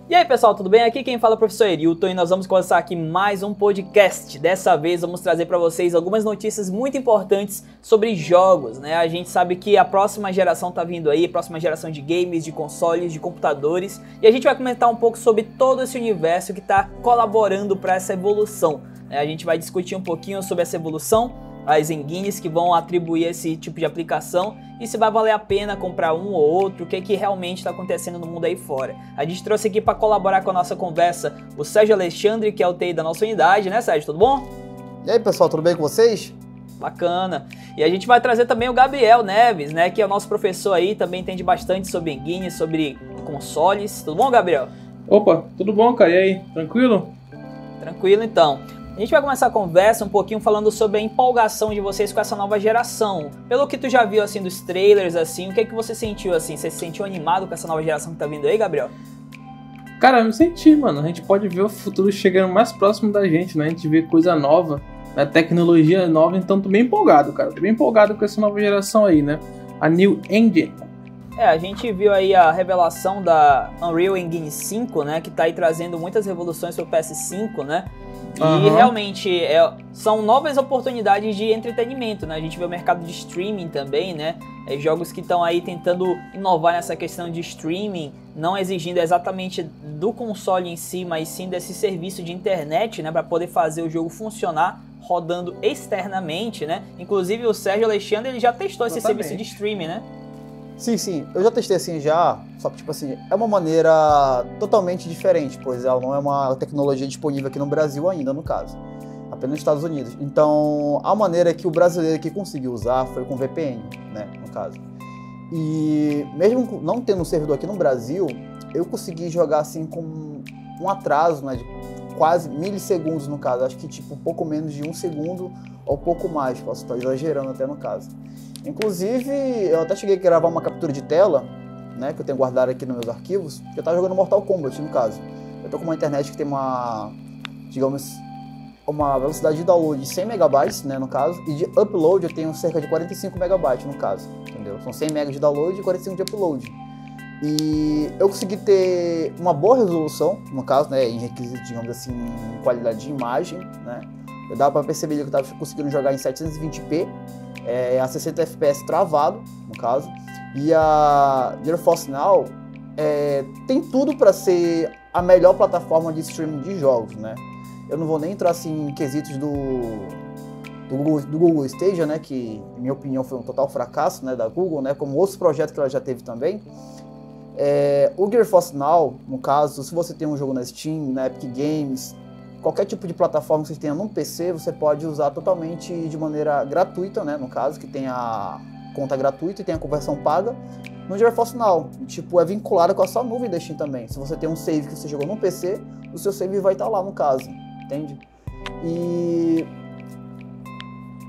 E aí pessoal, tudo bem? Aqui quem fala é o professor Erilton e nós vamos começar aqui mais um podcast. Dessa vez vamos trazer para vocês algumas notícias muito importantes sobre jogos, né? A gente sabe que a próxima geração tá vindo aí, a próxima geração de games, de consoles, de computadores, e a gente vai comentar um pouco sobre todo esse universo que está colaborando para essa evolução, né? A gente vai discutir um pouquinho sobre essa evolução, as engines que vão atribuir esse tipo de aplicação e se vai valer a pena comprar um ou outro, o que é que realmente está acontecendo no mundo aí fora. A gente trouxe aqui para colaborar com a nossa conversa o Sérgio Alexandre, que é o TI da nossa unidade, né Sérgio, tudo bom? E aí pessoal, tudo bem com vocês? Bacana. E a gente vai trazer também o Gabriel Neves, né, que é o nosso professor aí, também entende bastante sobre engines, sobre consoles. Tudo bom, Gabriel? Opa, tudo bom, cara? E aí, tranquilo? Tranquilo, então. A gente vai começar a conversa um pouquinho falando sobre a empolgação de vocês com essa nova geração. Pelo que tu já viu, assim, dos trailers, assim, o que é que você sentiu, assim? Você se sentiu animado com essa nova geração que tá vindo aí, Gabriel? Cara, eu me senti, mano. A gente pode ver o futuro chegando mais próximo da gente, né? A gente vê coisa nova, né? Tecnologia nova, então tô bem empolgado, cara. Tô bem empolgado com essa nova geração aí, né? A New Engine. A gente viu aí a revelação da Unreal Engine 5, né? Que tá aí trazendo muitas revoluções pro PS5, né? E realmente são novas oportunidades de entretenimento, né? A gente vê o mercado de streaming também, né? Jogos que estão aí tentando inovar nessa questão de streaming, não exigindo exatamente do console em si, mas sim desse serviço de internet, né? Para poder fazer o jogo funcionar rodando externamente, né? Inclusive o Sérgio Alexandre ele já testou esse serviço de streaming, né? Sim, eu já testei assim já, só que tipo assim, é uma maneira totalmente diferente, pois ela não é uma tecnologia disponível aqui no Brasil ainda, no caso, apenas nos Estados Unidos. Então, a maneira que o brasileiro aqui conseguiu usar foi com VPN, né, no caso. E mesmo não tendo um servidor aqui no Brasil, eu consegui jogar assim com um atraso, né, de quase milissegundos no caso, acho que tipo um pouco menos de um segundo ou pouco mais, posso estar exagerando até no caso. Inclusive, eu até cheguei a gravar uma captura de tela, né, que eu tenho guardado aqui nos meus arquivos, que eu tava jogando Mortal Kombat, no caso. Eu tô com uma internet que tem uma, digamos, uma velocidade de download de 100 megabytes, né, no caso, e de upload eu tenho cerca de 45 megabytes, no caso, entendeu? São 100 megas de download e 45 de upload. E eu consegui ter uma boa resolução, no caso, né, em requisitos, digamos assim, qualidade de imagem, né. Eu dava pra perceber que eu tava conseguindo jogar em 720p, a 60 FPS travado, no caso, e a GeForce Now tem tudo para ser a melhor plataforma de streaming de jogos, né? Eu não vou nem entrar assim em quesitos do Google Stadia, né? Que, em minha opinião, foi um total fracasso, né, da Google, né? Como outros projetos que ela já teve também. O GeForce Now, no caso, se você tem um jogo na Steam, na Epic Games, qualquer tipo de plataforma que você tenha num PC, você pode usar totalmente de maneira gratuita, né? No caso, que tem a conta gratuita e tem a conversão paga no GeForce Now. Tipo, é vinculada com a sua nuvem da Steam também. Se você tem um save que você jogou no PC, o seu save vai estar lá no caso, entende? E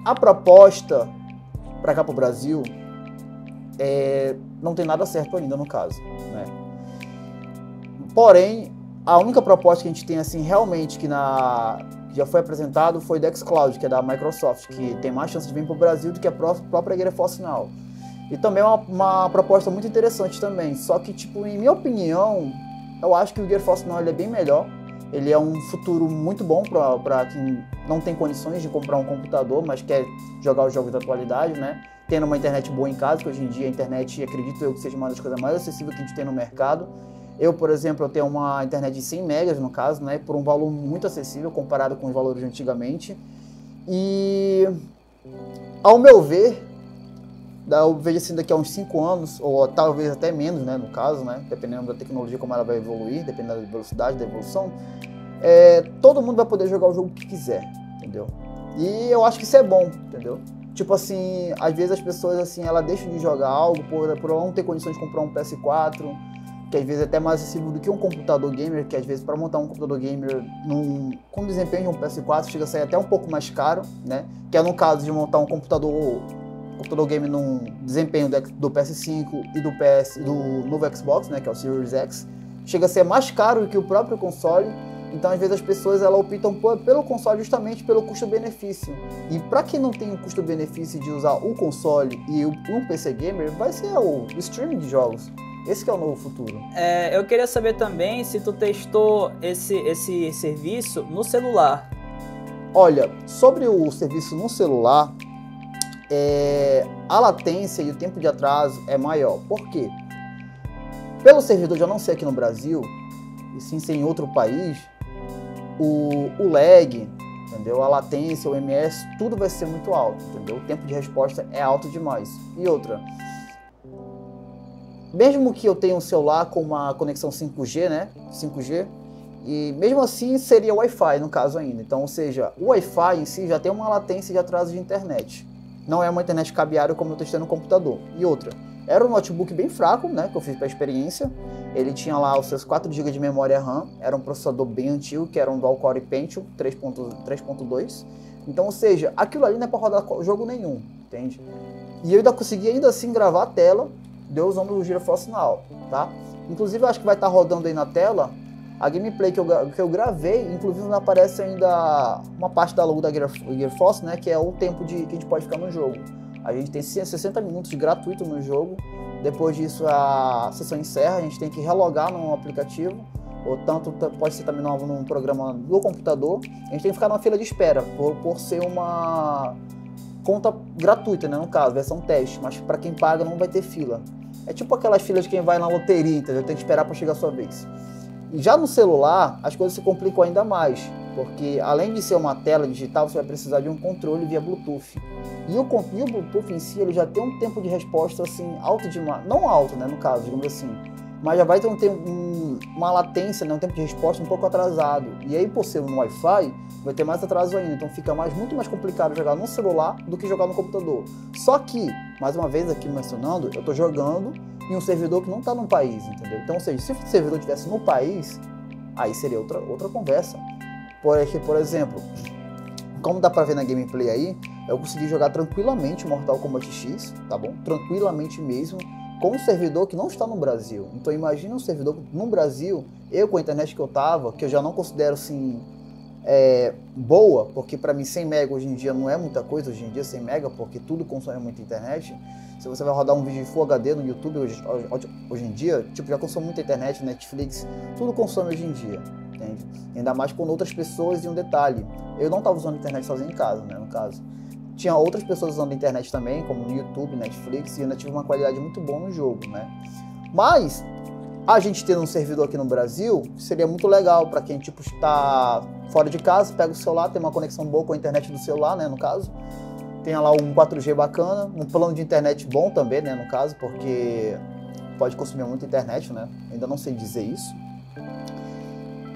a proposta para cá pro Brasil não tem nada certo ainda no caso, né? Porém, a única proposta que a gente tem, assim, realmente, que já foi apresentado foi do xCloud, que é da Microsoft, que tem mais chance de vir para o Brasil do que a própria GeForce Now. E também é uma proposta muito interessante também, só que, tipo, em minha opinião, eu acho que o GeForce Now ele é bem melhor. Ele é um futuro muito bom para quem não tem condições de comprar um computador, mas quer jogar os jogos da atualidade, né? Tendo uma internet boa em casa, que hoje em dia a internet, acredito eu, que seja uma das coisas mais acessíveis que a gente tem no mercado. Eu, por exemplo, eu tenho uma internet de 100 megas, no caso, né, por um valor muito acessível comparado com os valores de antigamente. E, ao meu ver, eu vejo assim daqui a uns 5 anos, ou talvez até menos, né, no caso, né, dependendo da tecnologia, como ela vai evoluir, dependendo da velocidade da evolução, todo mundo vai poder jogar o jogo que quiser, entendeu? E eu acho que isso é bom, entendeu? Tipo assim, às vezes as pessoas, assim, ela deixam de jogar algo por ela não ter condições de comprar um PS4, que às vezes é até mais acessível do que um computador gamer, que às vezes para montar um computador gamer com desempenho de um PS4 chega a sair até um pouco mais caro, né? Que é no caso de montar um computador gamer num desempenho do PS5 e do novo Xbox, né? Que é o Series X, chega a ser mais caro do que o próprio console. Então, às vezes, as pessoas optam pelo console justamente pelo custo-benefício. E para quem não tem o custo-benefício de usar o console e um PC gamer, vai ser o streaming de jogos. Esse que é o novo futuro. Eu queria saber também se tu testou esse serviço no celular. Olha, sobre o serviço no celular, a latência e o tempo de atraso é maior. Por quê? Pelo servidor já não ser aqui no Brasil, e sim ser em outro país, o lag, entendeu? A latência, o MS, tudo vai ser muito alto, entendeu? O tempo de resposta é alto demais. E outra, mesmo que eu tenha um celular com uma conexão 5G, né? 5G, e mesmo assim seria Wi-Fi no caso ainda. Então, ou seja, o Wi-Fi em si já tem uma latência de atraso de internet. Não é uma internet cabeária como eu testei no computador. E outra, era um notebook bem fraco, né? Que eu fiz para experiência. Ele tinha lá os seus 4 GB de memória RAM. Era um processador bem antigo, que era um Dual Core Pentium 3.2. Então, ou seja, aquilo ali não é para rodar jogo nenhum, entende? E eu ainda consegui ainda assim gravar a tela de usando o GeForce Now, tá? Inclusive eu acho que vai estar rodando aí na tela a gameplay que eu gravei, inclusive não aparece ainda uma parte da logo da GeForce, né, que é o tempo que a gente pode ficar no jogo. A gente tem 60 minutos gratuito no jogo, depois disso a sessão encerra, a gente tem que relogar no aplicativo, ou tanto pode ser também num programa do computador, a gente tem que ficar numa fila de espera, por ser uma conta gratuita, né, no caso, versão teste, mas para quem paga não vai ter fila. É tipo aquelas filas de quem vai na loteria, entendeu? Tem que esperar para chegar a sua vez. E já no celular, as coisas se complicam ainda mais, porque além de ser uma tela digital, você vai precisar de um controle via Bluetooth. E o Bluetooth em si, ele já tem um tempo de resposta assim, alto demais, não alto, né, no caso, digamos assim, mas já vai ter uma latência, né, um tempo de resposta um pouco atrasado. E aí, por ser um Wi-Fi, vai ter mais atraso ainda, então fica muito mais complicado jogar no celular do que jogar no computador. Só que, mais uma vez aqui mencionando, eu estou jogando em um servidor que não está no país, entendeu? Então, ou seja, se o servidor estivesse no país, aí seria outra conversa. Por exemplo, como dá pra ver na gameplay aí, eu consegui jogar tranquilamente Mortal Kombat X, tá bom? Tranquilamente mesmo, com um servidor que não está no Brasil. Então imagina um servidor no Brasil, eu com a internet que eu tava, que eu já não considero assim boa, porque para mim 100 MB hoje em dia não é muita coisa, hoje em dia 100 MB, porque tudo consome muita internet. Se você vai rodar um vídeo em Full HD no YouTube hoje em dia, tipo, já consome muita internet, Netflix, tudo consome hoje em dia, entende? Ainda mais com outras pessoas. E um detalhe, eu não estava usando internet sozinho em casa, né, no caso. Tinha outras pessoas usando a internet também, como no YouTube, Netflix, e ainda tive uma qualidade muito boa no jogo, né? Mas a gente tendo um servidor aqui no Brasil seria muito legal para quem tipo está fora de casa, pega o celular, tem uma conexão boa com a internet do celular, né, no caso. Tenha lá um 4G bacana, um plano de internet bom também, né, no caso, porque pode consumir muita internet, né? Ainda não sei dizer isso.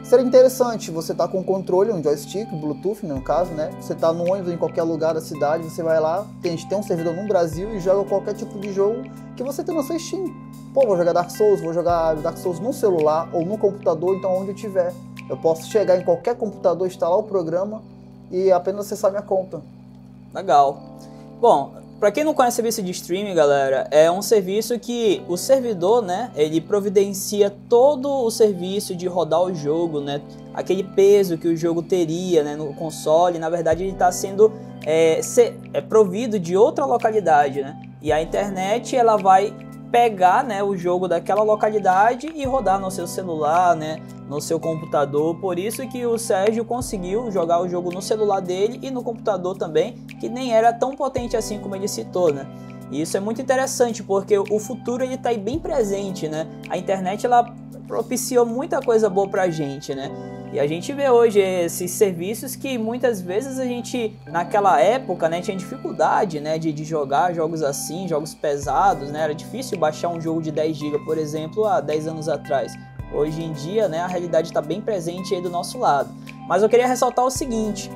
Seria interessante você estar com um controle, um joystick, Bluetooth, no caso, né? Você está no ônibus em qualquer lugar da cidade, você vai lá, a gente tem um servidor no Brasil e joga qualquer tipo de jogo que você tem na sua Steam. Pô, vou jogar Dark Souls no celular ou no computador, então onde eu tiver. Eu posso chegar em qualquer computador, instalar o programa e apenas acessar minha conta. Legal. Bom, para quem não conhece o serviço de streaming, galera, é um serviço que o servidor, né, ele providencia todo o serviço de rodar o jogo, né, aquele peso que o jogo teria, né, no console, na verdade ele está sendo provido de outra localidade, né, e a internet ela vai pegar, né, o jogo daquela localidade e rodar no seu celular, né, no seu computador. Por isso que o Sérgio conseguiu jogar o jogo no celular dele e no computador também, que nem era tão potente assim como ele citou, né? E isso é muito interessante porque o futuro ele tá aí bem presente, né? A internet ela propiciou muita coisa boa pra gente, né? E a gente vê hoje esses serviços que muitas vezes a gente, naquela época, né, tinha dificuldade, né, de jogar jogos assim, jogos pesados, né? Era difícil baixar um jogo de 10 GB, por exemplo, há 10 anos atrás. Hoje em dia, né, a realidade está bem presente aí do nosso lado. Mas eu queria ressaltar o seguinte,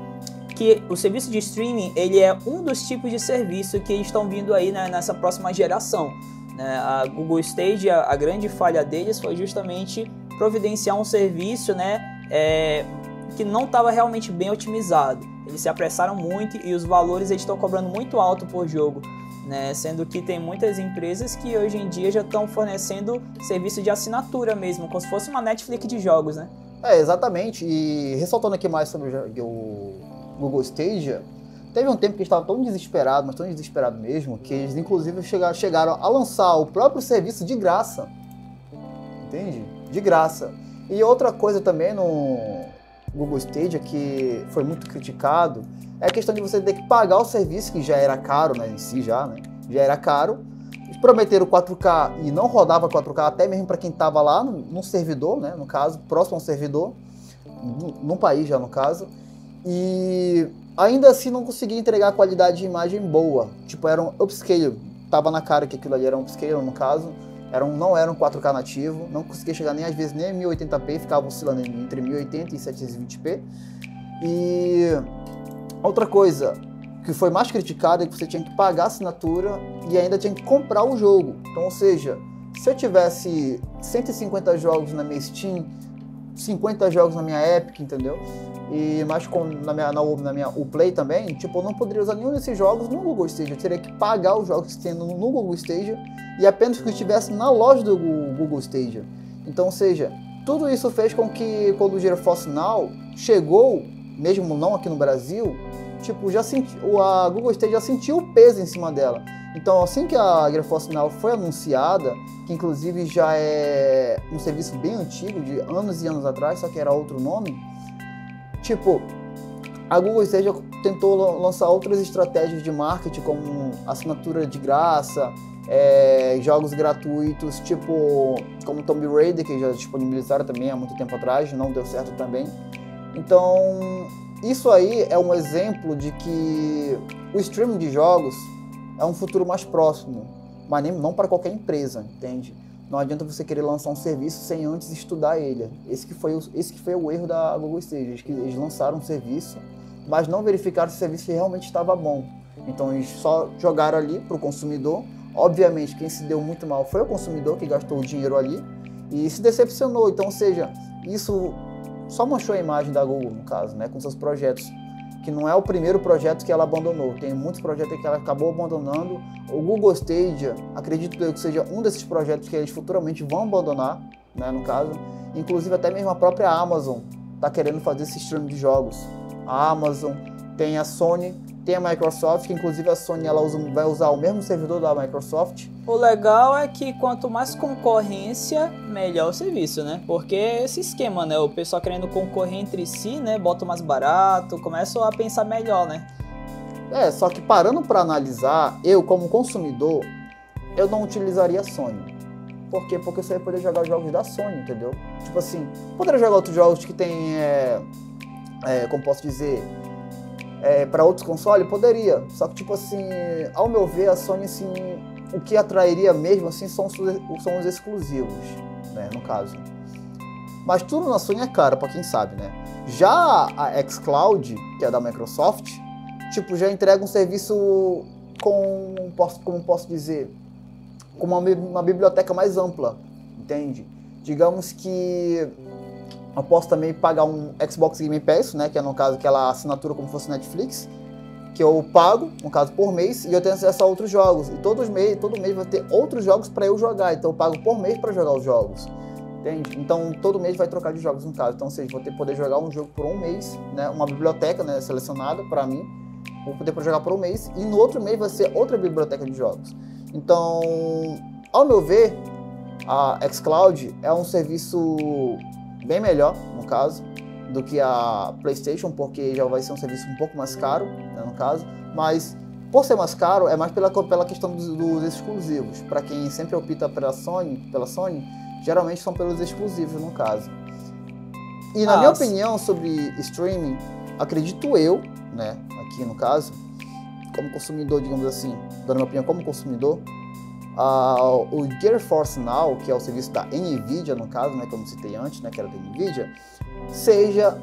que o serviço de streaming, ele é um dos tipos de serviço que estão vindo aí, né, nessa próxima geração. A Google Stadia, a grande falha deles foi justamente providenciar um serviço, né, que não estava realmente bem otimizado. Eles se apressaram muito e os valores eles estão cobrando muito alto por jogo, né, sendo que tem muitas empresas que hoje em dia já estão fornecendo serviço de assinatura mesmo, como se fosse uma Netflix de jogos, né? Exatamente. E ressaltando aqui mais sobre o Google Stadia, teve um tempo que eles estavam tão desesperados, mas tão desesperados mesmo, que eles inclusive chegaram a lançar o próprio serviço de graça entende? De graça. E outra coisa também no Google Stadia que foi muito criticado é a questão de você ter que pagar o serviço, que já era caro, né, em si já, né? Já era caro. Eles prometeram 4K e não rodava 4K, até mesmo para quem estava lá num servidor, né, no caso, próximo ao servidor, num país já no caso. E ainda assim não conseguia entregar a qualidade de imagem boa. Tipo, era um upscale. Tava na cara que aquilo ali era um upscale, no caso. Não era um 4K nativo. Não conseguia chegar nem às vezes nem a 1080p. Ficava oscilando entre 1080 e 720p. E outra coisa que foi mais criticada é que você tinha que pagar a assinatura e ainda tinha que comprar o jogo. Então, ou seja, se eu tivesse 150 jogos na minha Steam, 50 jogos na minha Epic, entendeu? E mais na minha Uplay também, tipo, eu não poderia usar nenhum desses jogos no Google Stadia. Eu teria que pagar os jogos que tem no Google Stadia e apenas que estivesse na loja do Google Stadia. Então, ou seja, tudo isso fez com que quando o GeForce Now chegou, mesmo não aqui no Brasil, tipo, a Google Stadia já sentiu o peso em cima dela. Então, assim que a GeForce Now foi anunciada, que inclusive já é um serviço bem antigo, de anos e anos atrás, só que era outro nome, tipo, a Google Stadia tentou lançar outras estratégias de marketing, como assinatura de graça, jogos gratuitos, tipo, como Tomb Raider, que já disponibilizaram também há muito tempo atrás, não deu certo também. Então, isso aí é um exemplo de que o streaming de jogos é um futuro mais próximo, mas não para qualquer empresa, entende? Não adianta você querer lançar um serviço sem antes estudar ele. Esse que foi o erro da Google Stadia. Eles lançaram um serviço, mas não verificaram se o serviço realmente estava bom. Então eles só jogaram ali para o consumidor. Obviamente quem se deu muito mal foi o consumidor que gastou o dinheiro ali e se decepcionou. Então, ou seja, isso só manchou a imagem da Google, no caso, né, com seus projetos. Que não é o primeiro projeto que ela abandonou. Tem muitos projetos que ela acabou abandonando. O Google Stadia, acredito eu que seja um desses projetos que eles futuramente vão abandonar, né, no caso. Inclusive até mesmo a própria Amazon está querendo fazer esse streaming de jogos. A Amazon, tem a Sony, tem a Microsoft, que inclusive a Sony vai usar o mesmo servidor da Microsoft. O legal é que quanto mais concorrência, melhor o serviço, né? Porque esse esquema, né? O pessoal querendo concorrer entre si, né? Bota mais barato, começa a pensar melhor, né? Só que parando para analisar, eu como consumidor, eu não utilizaria a Sony. Por quê? Porque você vai poder jogar os jogos da Sony, entendeu? Tipo assim, poderia jogar outros jogos que tem, como posso dizer, para outros consoles? Poderia. Só que, tipo assim, ao meu ver, a Sony, assim, o que atrairia mesmo, assim, são os exclusivos, né, no caso. Mas tudo na Sony é caro, para quem sabe, né? Já a xCloud, que é da Microsoft, tipo, já entrega um serviço como posso dizer, com uma biblioteca mais ampla, entende? Digamos que eu posso também pagar um Xbox Game Pass, né, que é no caso aquela assinatura como se fosse Netflix, que eu pago, no caso por mês, e eu tenho acesso a outros jogos. E todo mês vai ter outros jogos para eu jogar, então eu pago por mês para jogar os jogos, entende? Então todo mês vai trocar de jogos no caso. Então, ou seja, vou poder jogar um jogo por um mês, né, uma biblioteca, né, selecionada para mim, vou poder jogar por um mês, e no outro mês vai ser outra biblioteca de jogos. Então, ao meu ver, a xCloud é um serviço bem melhor, no caso, do que a PlayStation, porque já vai ser um serviço um pouco mais caro, né, no caso, mas por ser mais caro, é mais pela questão dos exclusivos. Para quem sempre opta pela Sony, geralmente são pelos exclusivos, no caso. E na minha opinião sobre streaming, acredito eu, né, aqui no caso, como consumidor, digamos assim, dando minha opinião como consumidor, o GeForce Now, que é o serviço da NVIDIA, no caso, né, como citei antes, né, que era da NVIDIA, seja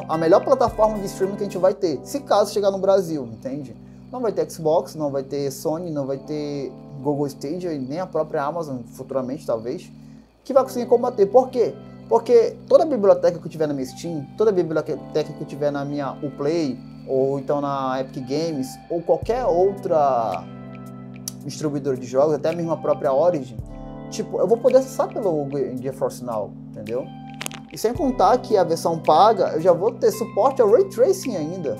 a melhor plataforma de streaming que a gente vai ter, se caso chegar no Brasil, entende? Não vai ter Xbox, não vai ter Sony, não vai ter Google Stadia e nem a própria Amazon, futuramente, talvez, que vai conseguir combater. Por quê? Porque toda a biblioteca que eu tiver na minha Steam, toda a biblioteca que eu tiver na minha Uplay, ou então na Epic Games, ou qualquer outra distribuidora de jogos, até mesmo a própria Origin, tipo, eu vou poder acessar pelo GeForce Now, entendeu? E sem contar que a versão paga, eu já vou ter suporte ao Ray Tracing ainda,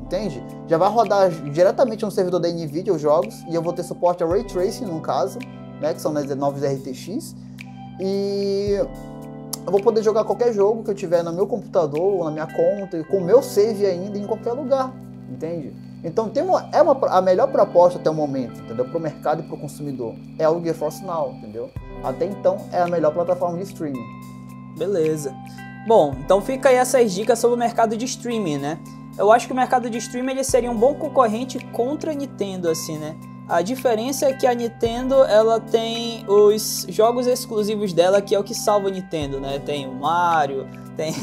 entende? Já vai rodar diretamente no servidor da NVIDIA os jogos, e eu vou ter suporte ao Ray Tracing, no caso, né, que são nas novas RTX, e eu vou poder jogar qualquer jogo que eu tiver no meu computador ou na minha conta, e com o meu save ainda em qualquer lugar, entende? Então a melhor proposta até o momento, entendeu? Para o mercado e para o consumidor é o GeForce Now, entendeu? Até então é a melhor plataforma de streaming. Beleza. Bom, então fica aí essas dicas sobre o mercado de streaming, né? Eu acho que o mercado de streaming ele seria um bom concorrente contra a Nintendo, assim, né? A diferença é que a Nintendo, ela tem os jogos exclusivos dela, que é o que salva a Nintendo, né? Tem o Mario, tem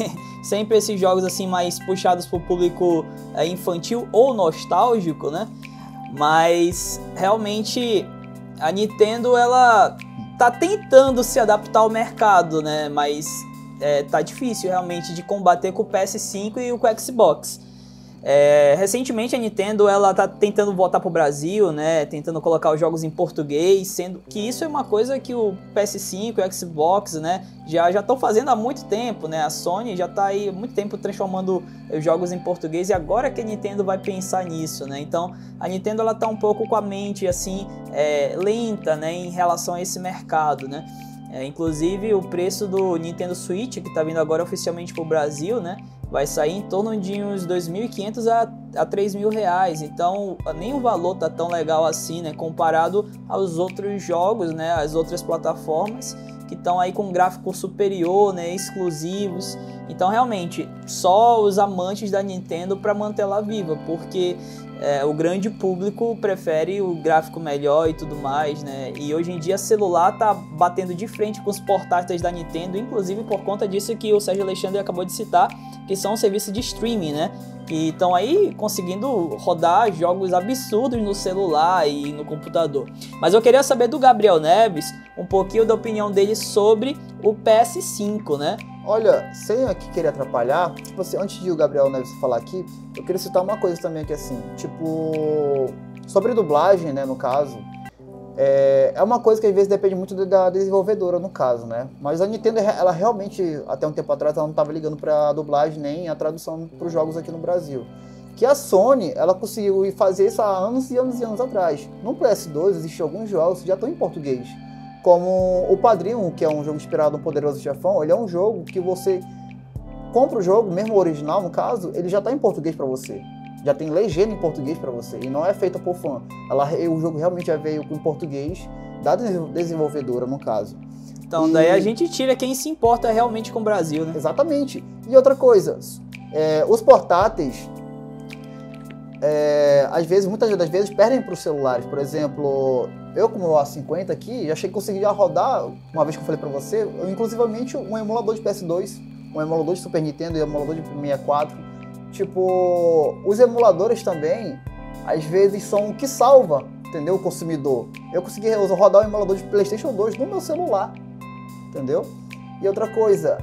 sempre esses jogos assim mais puxados pro público infantil ou nostálgico, né? Mas realmente a Nintendo, ela tá tentando se adaptar ao mercado, né? Mas tá difícil realmente de combater com o PS5 e com o Xbox. Recentemente a Nintendo ela tá tentando voltar pro Brasil, né, tentando colocar os jogos em português, sendo que isso é uma coisa que o PS5 e o Xbox, né, já estão fazendo há muito tempo, né, a Sony já tá aí há muito tempo transformando os jogos em português e agora que a Nintendo vai pensar nisso, né, então a Nintendo ela tá um pouco com a mente assim, lenta, né, em relação a esse mercado, né. Inclusive o preço do Nintendo Switch, que tá vindo agora oficialmente pro Brasil, né, vai sair em torno de uns R$2.500 a R$3.000, então nem o valor tá tão legal assim, né, comparado aos outros jogos, né, as outras plataformas que estão aí com um gráfico superior, né, exclusivos. Então realmente só os amantes da Nintendo para manter ela viva, porque o grande público prefere o gráfico melhor e tudo mais, né? E hoje em dia celular tá batendo de frente com os portáteis da Nintendo, inclusive por conta disso que o Sérgio Alexandre acabou de citar, que são os serviços de streaming, né? Que estão aí conseguindo rodar jogos absurdos no celular e no computador. Mas eu queria saber do Gabriel Neves um pouquinho da opinião dele sobre o PS5, né? Olha, sem aqui querer atrapalhar, tipo assim, antes de o Gabriel Neves falar aqui, eu queria citar uma coisa também aqui assim, tipo, sobre dublagem, né, no caso, é uma coisa que às vezes depende muito da desenvolvedora, no caso, né, mas a Nintendo, ela realmente, até um tempo atrás, ela não estava ligando para a dublagem nem a tradução para os jogos aqui no Brasil. Que a Sony, ela conseguiu fazer isso há anos e anos e anos atrás. No PS2 existem alguns jogos que já estão em português. Como o Padrinho, que é um jogo inspirado no Poderoso Chefão, ele é um jogo que você compra o jogo, mesmo o original no caso, ele já está em português para você. Já tem legenda em português para você, e não é feita por fã. O jogo realmente já veio em português da desenvolvedora, no caso. Então daí a gente tira quem se importa realmente com o Brasil, né? Exatamente. E outra coisa, os portáteis, muitas das vezes perdem para os celulares. Por exemplo, eu como o A50 aqui, já achei que conseguia rodar, uma vez que eu falei para você, inclusivamente um emulador de PS2, um emulador de Super Nintendo e um emulador de 64. Tipo, os emuladores também, às vezes são o que salva, entendeu, o consumidor. Eu consegui rodar o emulador de PlayStation 2 no meu celular, entendeu? E outra coisa,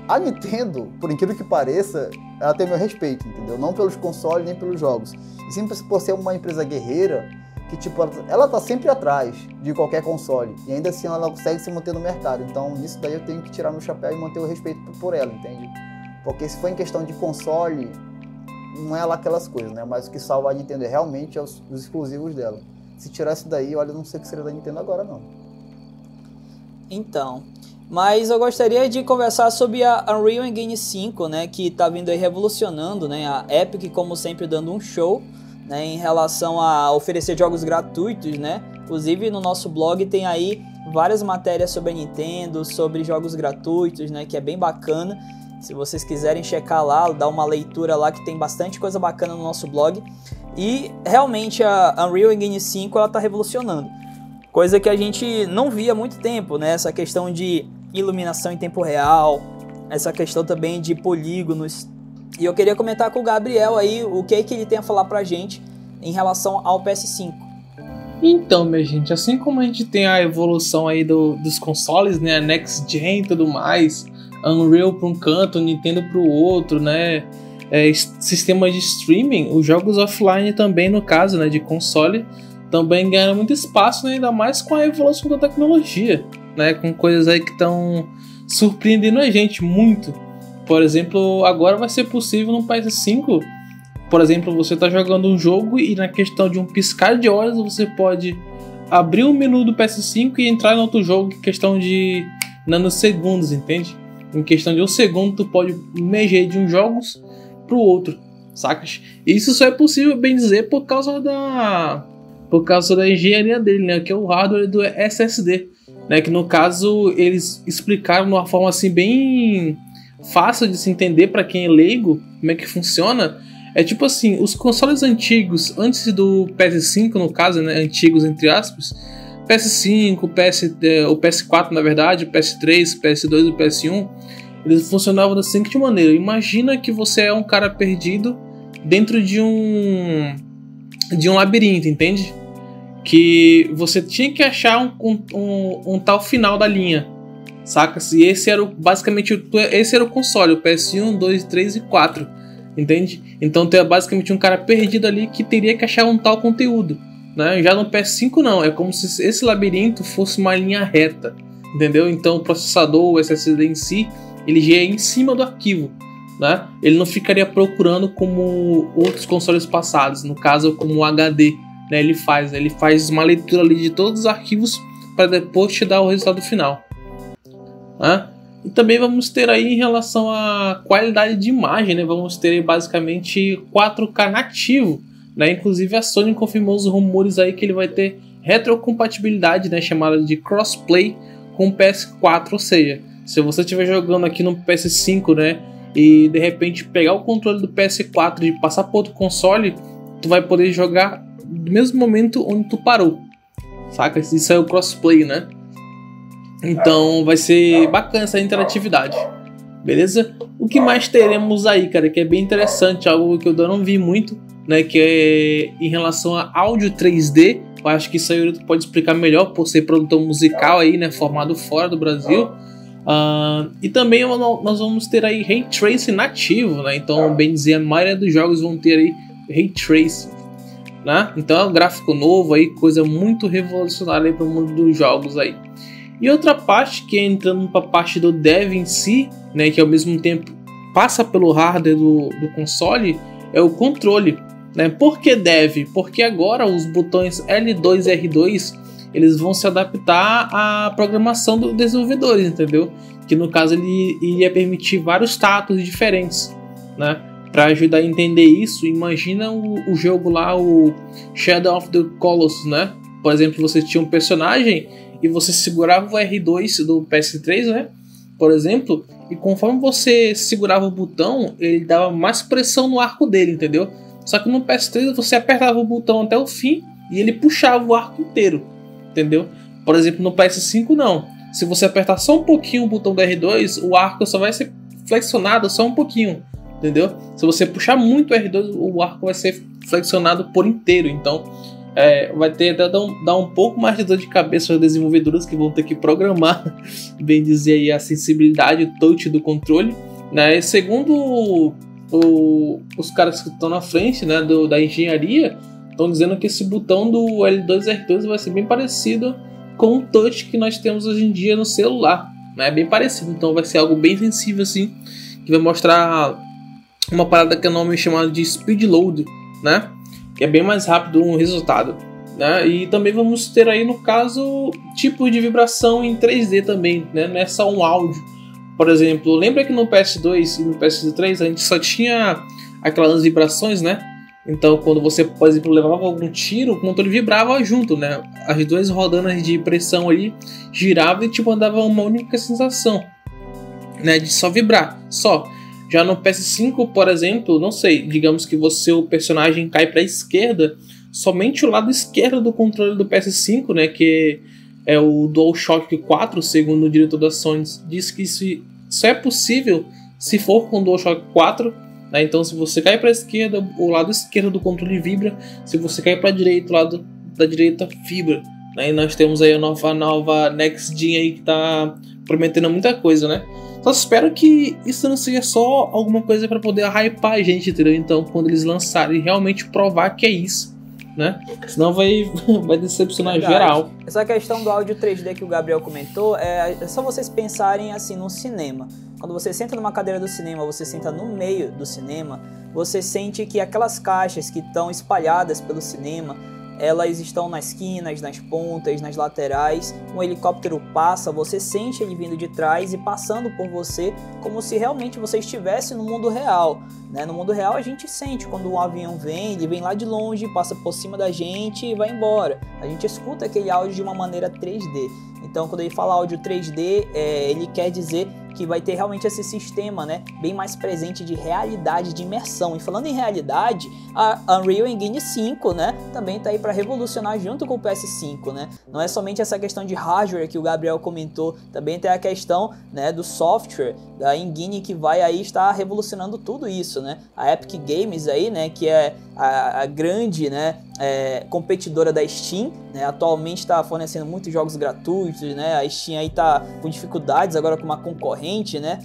a Nintendo, por incrível que pareça, ela tem meu respeito, entendeu? Não pelos consoles nem pelos jogos. E sim por ser uma empresa guerreira, que tipo, ela tá sempre atrás de qualquer console. E ainda assim ela consegue se manter no mercado. Então nisso daí eu tenho que tirar meu chapéu e manter o respeito por ela, entende? Porque se for em questão de console, não é lá aquelas coisas, né? Mas o que salva a Nintendo realmente é os exclusivos dela. Se tirar isso daí, olha, eu não sei o que seria da Nintendo agora, não. Então, mas eu gostaria de conversar sobre a Unreal Engine 5, né, que tá vindo aí revolucionando, né, a Epic, como sempre, dando um show, né, em relação a oferecer jogos gratuitos, né, inclusive no nosso blog tem aí várias matérias sobre a Nintendo, sobre jogos gratuitos, né, que é bem bacana. Se vocês quiserem checar lá, dar uma leitura lá, que tem bastante coisa bacana no nosso blog. E realmente a Unreal Engine 5 ela tá revolucionando, coisa que a gente não via há muito tempo, né? Essa questão de iluminação em tempo real, essa questão também de polígonos. E eu queria comentar com o Gabriel aí o que é que ele tem a falar pra gente em relação ao PS5. Então, minha gente, assim como a gente tem a evolução aí dos consoles, né, a Next Gen e tudo mais, Unreal para um canto, Nintendo para o outro, né, sistemas de streaming, os jogos offline também, no caso, né, de console, também ganharam muito espaço, né, ainda mais com a evolução da tecnologia, né, com coisas aí que estão surpreendendo a gente muito. Por exemplo, agora vai ser possível no PS5, por exemplo, você está jogando um jogo e na questão de um piscar de olhos você pode abrir o menu do PS5 e entrar em outro jogo em questão de nanosegundos, entende? Em questão de um segundo, tu pode mexer de um jogo pro outro, sacas? E isso só é possível, bem dizer, por causa da engenharia dele, né? Que é o hardware do SSD, né? Que no caso eles explicaram de uma forma assim bem fácil de se entender para quem é leigo como é que funciona. É tipo assim, os consoles antigos, antes do PS5 no caso, né? Antigos entre aspas, PS5, o PS4 na verdade, o PS3, o PS2 e o PS1, eles funcionavam da seguinte maneira. Imagina que você é um cara perdido dentro de um labirinto, entende? Que você tinha que achar um tal final da linha, saca? E esse era basicamente o console, o PS1, 2, 3 e 4, entende? Então tu é basicamente um cara perdido ali que teria que achar um tal conteúdo, né? Já no PS5 não, é como se esse labirinto fosse uma linha reta, entendeu? Então o processador, o SSD em si, ele já é em cima do arquivo, né? Ele não ficaria procurando como outros consoles passados, no caso como o HD, né? Ele faz uma leitura ali de todos os arquivos para depois te dar o resultado final, né? E também vamos ter aí em relação à qualidade de imagem, né? Vamos ter aí basicamente 4K nativo, né? Inclusive a Sony confirmou os rumores aí que ele vai ter retrocompatibilidade, né? Chamada de crossplay com o PS4, ou seja, se você estiver jogando aqui no PS5, né, e de repente pegar o controle do PS4 e passar para outro console, tu vai poder jogar do mesmo momento onde tu parou, saca? Isso é o crossplay, né? Então vai ser bacana essa interatividade, beleza? O que mais teremos aí, cara, que é bem interessante, algo que eu ainda não vi muito, né, que é em relação a áudio 3D. Eu acho que isso aí tu pode explicar melhor por ser produtor musical aí, né, formado fora do Brasil. E também nós vamos ter aí Ray Tracing nativo, né? Então, bem dizer, a maioria dos jogos vão ter aí Ray Tracing, né? Então é um gráfico novo aí, coisa muito revolucionária para o mundo dos jogos aí. E outra parte que é entrando para a parte do dev em si, né, que ao mesmo tempo passa pelo hardware do console, é o controle, né? Por que dev? Porque agora os botões L2 e R2 eles vão se adaptar à programação dos desenvolvedores, entendeu? Que no caso ele iria permitir vários status diferentes, né? Para ajudar a entender isso, imagina o jogo lá, o Shadow of the Colossus, né? Por exemplo, você tinha um personagem e você segurava o R2 do PS3, né? Por exemplo, e conforme você segurava o botão, ele dava mais pressão no arco dele, entendeu? Só que no PS3 você apertava o botão até o fim e ele puxava o arco inteiro, entendeu? Por exemplo, no PS5 não. Se você apertar só um pouquinho o botão do R2, o arco só vai ser flexionado só um pouquinho, entendeu? Se você puxar muito o R2, o arco vai ser flexionado por inteiro. Então vai ter até dar um pouco mais de dor de cabeça aos desenvolvedores que vão ter que programar, bem dizer aí, a sensibilidade, o touch do controle, né? E segundo os caras que estão na frente, né, da engenharia, estão dizendo que esse botão do L2 e R2 vai ser bem parecido com o touch que nós temos hoje em dia no celular, né? Bem parecido, então vai ser algo bem sensível assim, que vai mostrar uma parada que é nome chamado de speed load, né? Que é bem mais rápido o resultado, né? E também vamos ter aí, no caso, tipo de vibração em 3D também, né? Não é só um áudio. Por exemplo, lembra que no PS2 e no PS3 a gente só tinha aquelas vibrações, né? Então, quando você, por exemplo, levava algum tiro, o controle vibrava junto, né? As duas rodanas de pressão ali giravam e te mandavam uma única sensação, né? De só vibrar, só. Já no PS5, por exemplo, não sei, digamos que o personagem cai para a esquerda, somente o lado esquerdo do controle do PS5, né? Que é o DualShock 4, segundo o diretor da Sony, diz que isso só é possível se for com o DualShock 4. Então, se você cai para a esquerda, o lado esquerdo do controle vibra. Se você cai para a direita, o lado da direita vibra, né? E nós temos aí a nova Next Gen aí que está prometendo muita coisa, né? Só espero que isso não seja só alguma coisa para poder hypar a gente, entendeu? Então, quando eles lançarem, realmente provar que é isso, né? Senão vai decepcionar geral. Essa questão do áudio 3D que o Gabriel comentou, é só vocês pensarem assim no cinema. Quando você senta numa cadeira do cinema, você senta no meio do cinema, você sente que aquelas caixas que estão espalhadas pelo cinema, elas estão nas esquinas, nas pontas, nas laterais. Um helicóptero passa, você sente ele vindo de trás e passando por você, como se realmente você estivesse no mundo real, né? No mundo real a gente sente quando um avião vem, ele vem lá de longe, passa por cima da gente e vai embora. A gente escuta aquele áudio de uma maneira 3D. Então, quando ele fala áudio 3D, ele quer dizer que vai ter realmente esse sistema, né, bem mais presente de realidade, de imersão. E falando em realidade, a Unreal Engine 5, né, também tá aí para revolucionar junto com o PS5, né? Não é somente essa questão de hardware que o Gabriel comentou, também tem a questão, né, do software da Engine que vai aí estar revolucionando tudo isso, né? A Epic Games aí, né, que é a grande, né, competidora da Steam, né, atualmente está fornecendo muitos jogos gratuitos, né? A Steam aí tá com dificuldades agora com uma concorrente, né?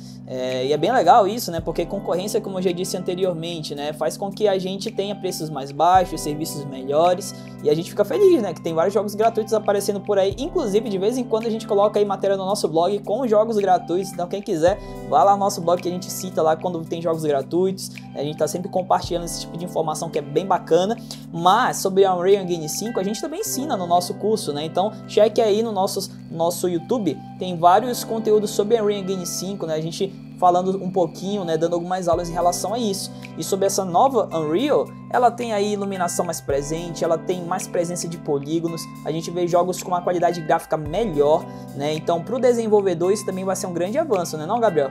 E é bem legal isso, né? Porque concorrência, como eu já disse anteriormente, né, faz com que a gente tenha preços mais baixos, serviços melhores, e a gente fica feliz, né, que tem vários jogos gratuitos aparecendo por aí. Inclusive, de vez em quando a gente coloca aí matéria no nosso blog com jogos gratuitos. Então quem quiser, vá lá no nosso blog que a gente cita lá quando tem jogos gratuitos. A gente tá sempre compartilhando esse tipo de informação que é bem bacana. Mas sobre a Unreal Engine 5 a gente também ensina no nosso curso, né? Então cheque aí no nosso YouTube, tem vários conteúdos sobre a Unreal Engine 5, né? A gente falando um pouquinho, né, dando algumas aulas em relação a isso. E sobre essa nova Unreal, ela tem aí iluminação mais presente, ela tem mais presença de polígonos, a gente vê jogos com uma qualidade gráfica melhor, né? Então, para o desenvolvedor isso também vai ser um grande avanço, né, não, Gabriel?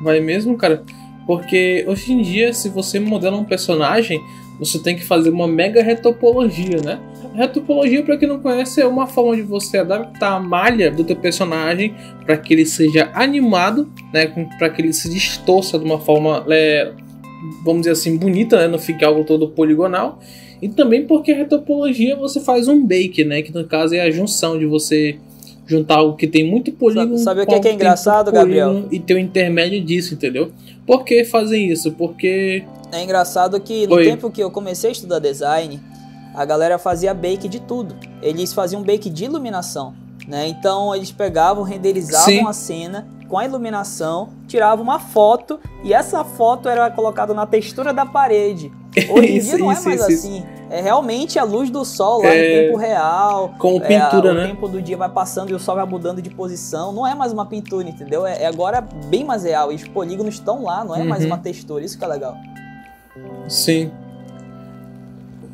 Vai mesmo, cara. Porque hoje em dia, se você modela um personagem, você tem que fazer uma mega retopologia, né? Retopologia, para quem não conhece, é uma forma de você adaptar a malha do teu personagem para que ele seja animado, né? Para que ele se distorça de uma forma, vamos dizer assim, bonita, né? Não fique algo todo poligonal. E também porque a retopologia você faz um bake, né? Que no caso é a junção de você juntar algo que tem muito polígono. Sabe o que é engraçado, Gabriel? E ter o intermédio disso, entendeu? Por que fazem isso? Porque é engraçado que no tempo que eu comecei a estudar design, a galera fazia bake de tudo. Eles faziam bake de iluminação, né? Então eles pegavam, renderizavam a cena com a iluminação, tiravam uma foto e essa foto era colocada na textura da parede. Hoje em dia não é mais assim. É realmente a luz do sol lá em tempo real. Como pintura, né? O tempo do dia vai passando e o sol vai mudando de posição. Não é mais uma pintura, entendeu? É agora bem mais real. E os polígonos estão lá, não é mais uma textura. Isso que é legal. Sim.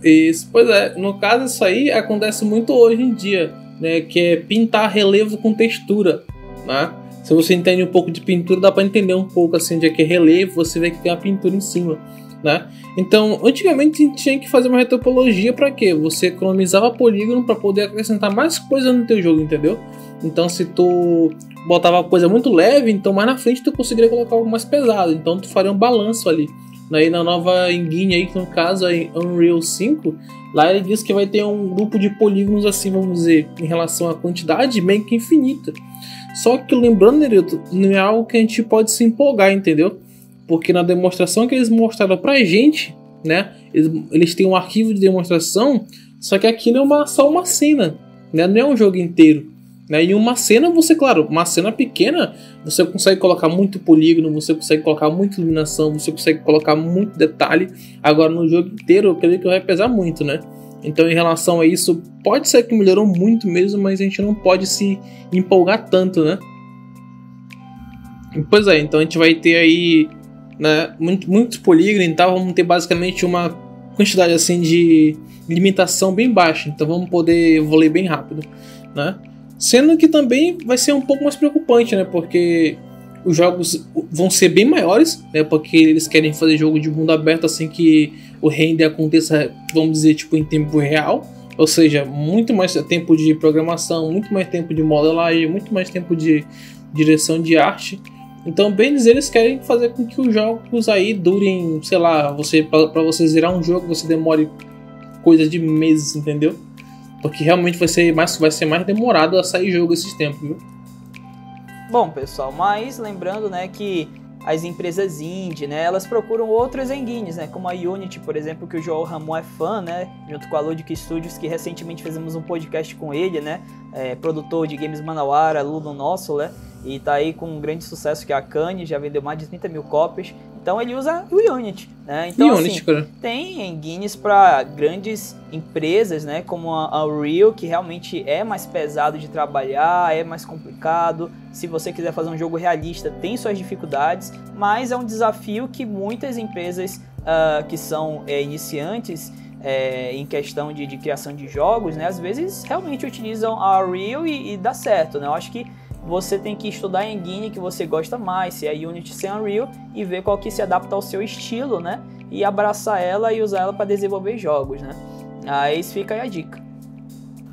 Isso, pois é, no caso isso aí acontece muito hoje em dia, né, que é pintar relevo com textura, né? Se você entende um pouco de pintura, dá para entender um pouco assim de que é relevo, você vê que tem a pintura em cima, né? Então, antigamente a gente tinha que fazer uma retopologia para quê? Você economizava polígono para poder acrescentar mais coisa no teu jogo, entendeu? Então, se tu botava coisa muito leve, então mais na frente tu conseguiria colocar algo mais pesado, então tu faria um balanço ali. Aí na nova engine aí, que no caso é Unreal 5, lá ele diz que vai ter um grupo de polígonos assim, vamos dizer, em relação à quantidade meio que infinita. Só que lembrando, Nerilton, não é algo que a gente pode se empolgar, entendeu? Porque na demonstração que eles mostraram pra gente, né, eles têm um arquivo de demonstração, só que aquilo é só uma cena, né, não é um jogo inteiro. Né? E uma cena, uma cena pequena, você consegue colocar muito polígono, você consegue colocar muita iluminação, você consegue colocar muito detalhe. Agora no jogo inteiro, eu creio que vai pesar muito, né? Então em relação a isso, pode ser que melhorou muito mesmo, mas a gente não pode se empolgar tanto, né? Pois é, então a gente vai ter aí, né, muitos polígonos e tal, vamos ter basicamente uma quantidade assim de limitação bem baixa, então vamos poder evoluir bem rápido, né? Sendo que também vai ser um pouco mais preocupante, né? Porque os jogos vão ser bem maiores, né? Porque eles querem fazer jogo de mundo aberto assim que o render aconteça, vamos dizer, tipo em tempo real. Ou seja, muito mais tempo de programação, muito mais tempo de modelagem, muito mais tempo de direção de arte. Então, bem dizer, eles querem fazer com que os jogos aí durem, sei lá, para você zerar um jogo, você demore coisa de meses, entendeu? Porque realmente vai ser mais demorado a sair jogo esses tempos, viu? Bom, pessoal, mas lembrando, né, que as empresas indie, né, elas procuram outros engines, né, como a Unity, por exemplo, que o João Ramon é fã, né, junto com a Ludic Studios, que recentemente fizemos um podcast com ele, né, produtor de Games Manauara, aluno nosso, né, e tá aí com um grande sucesso que é a Kanye, já vendeu mais de 30 mil cópias. Então ele usa o Unity, né? Então Unity, assim, cara. tem engines para grandes empresas, né? Como a Unreal, que realmente é mais pesado de trabalhar, é mais complicado. Se você quiser fazer um jogo realista, tem suas dificuldades, mas é um desafio que muitas empresas que são iniciantes em questão de criação de jogos, né? Às vezes realmente utilizam a Unreal e dá certo, né? Eu acho que você tem que estudar a engine que você gosta mais, se é Unity, se é Unreal, e ver qual que se adapta ao seu estilo, né? E abraçar ela e usar ela para desenvolver jogos, né? Aí fica aí a dica.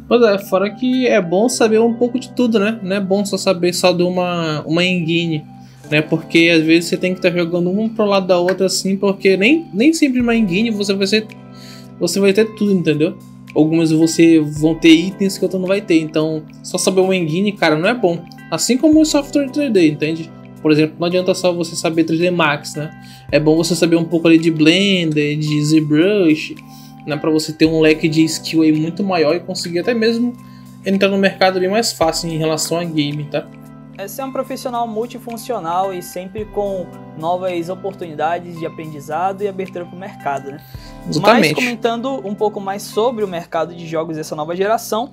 Pois é, fora que é bom saber um pouco de tudo, né? Não é bom só saber só de uma engine, né? Porque às vezes você tem que estar jogando um pro lado da outra assim, porque nem sempre numa engine você vai ter tudo, entendeu? Algumas você vão ter itens que outra não vai ter, então só saber uma engine, cara, não é bom. Assim como o software 3D, entende? Por exemplo, não adianta só você saber 3D Max, né? É bom você saber um pouco ali de Blender, de ZBrush, né? Pra você ter um leque de skill aí muito maior e conseguir até mesmo entrar no mercado bem mais fácil em relação a game, tá? Você é um profissional multifuncional e sempre com novas oportunidades de aprendizado e abertura para o mercado, né? Exatamente. Mas comentando um pouco mais sobre o mercado de jogos dessa nova geração,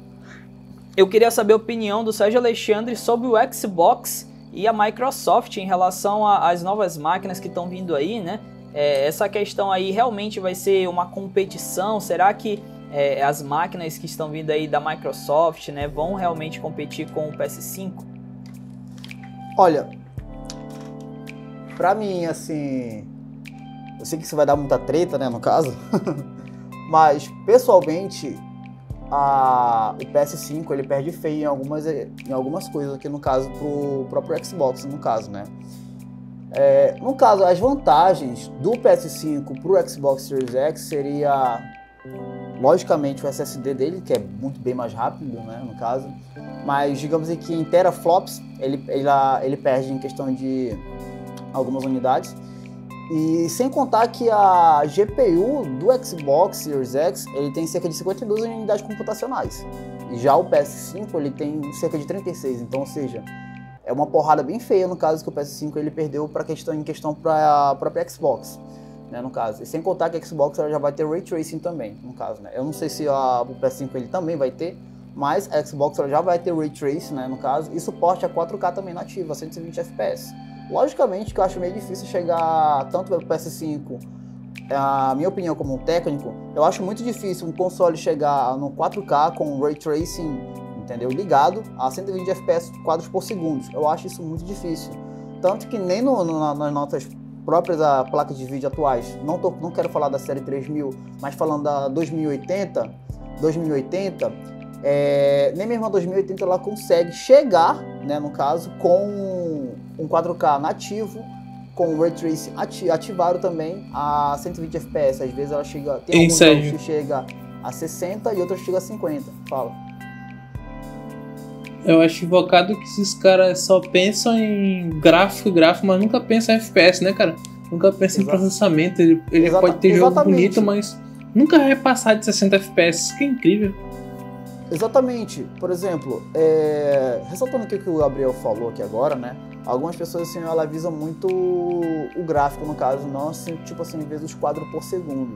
eu queria saber a opinião do Sérgio Alexandre sobre o Xbox e a Microsoft em relação às novas máquinas que estão vindo aí, né? Essa questão aí realmente vai ser uma competição? Será que as máquinas que estão vindo aí da Microsoft, né, vão realmente competir com o PS5? Olha, pra mim, assim, eu sei que isso vai dar muita treta, né, no caso, mas, pessoalmente, o PS5, ele perde feio em algumas coisas aqui, no caso, pro próprio Xbox, no caso, né. No caso, as vantagens do PS5 pro Xbox Series X seria, logicamente, o SSD dele, que é muito bem mais rápido, né, no caso, mas digamos que em teraflops ele perde em questão de algumas unidades. E sem contar que a GPU do Xbox Series X ele tem cerca de 52 unidades computacionais. E já o PS5 ele tem cerca de 36, então, ou seja, é uma porrada bem feia no caso que o PS5 ele perdeu em questão para a própria Xbox, né, no caso. E sem contar que a Xbox ela já vai ter Ray Tracing também, no caso, né. Eu não sei se o PS5 ele também vai ter, mas a Xbox ela já vai ter Ray Tracing, né, no caso, e suporte a 4K também nativo, a 120 FPS. Logicamente que eu acho meio difícil chegar tanto para o PS5, a minha opinião como um técnico, eu acho muito difícil um console chegar no 4K com Ray Tracing, entendeu, ligado a 120 FPS quadros por segundo. Eu acho isso muito difícil. Tanto que nem nas nossas próprias placas de vídeo atuais, não quero falar da série 3000, mas falando da 2080, nem mesmo a 2080 ela consegue chegar, né, no caso, com um 4K nativo, com o Ray Tracing ativado também a 120 FPS. Às vezes ela tem alguns jogos que chega a 60 e outros chega a 50. Fala. Eu acho invocado que esses caras só pensam em gráfico, mas nunca pensam em FPS, né, cara? Nunca pensam em processamento. Ele pode ter jogo bonito, mas nunca vai passar de 60 FPS. Isso que é incrível. Exatamente. Por exemplo, ressaltando o que o Gabriel falou aqui agora, né? Algumas pessoas, assim, ela visam muito o gráfico, no caso, não assim, tipo assim, em vez dos quadros por segundo.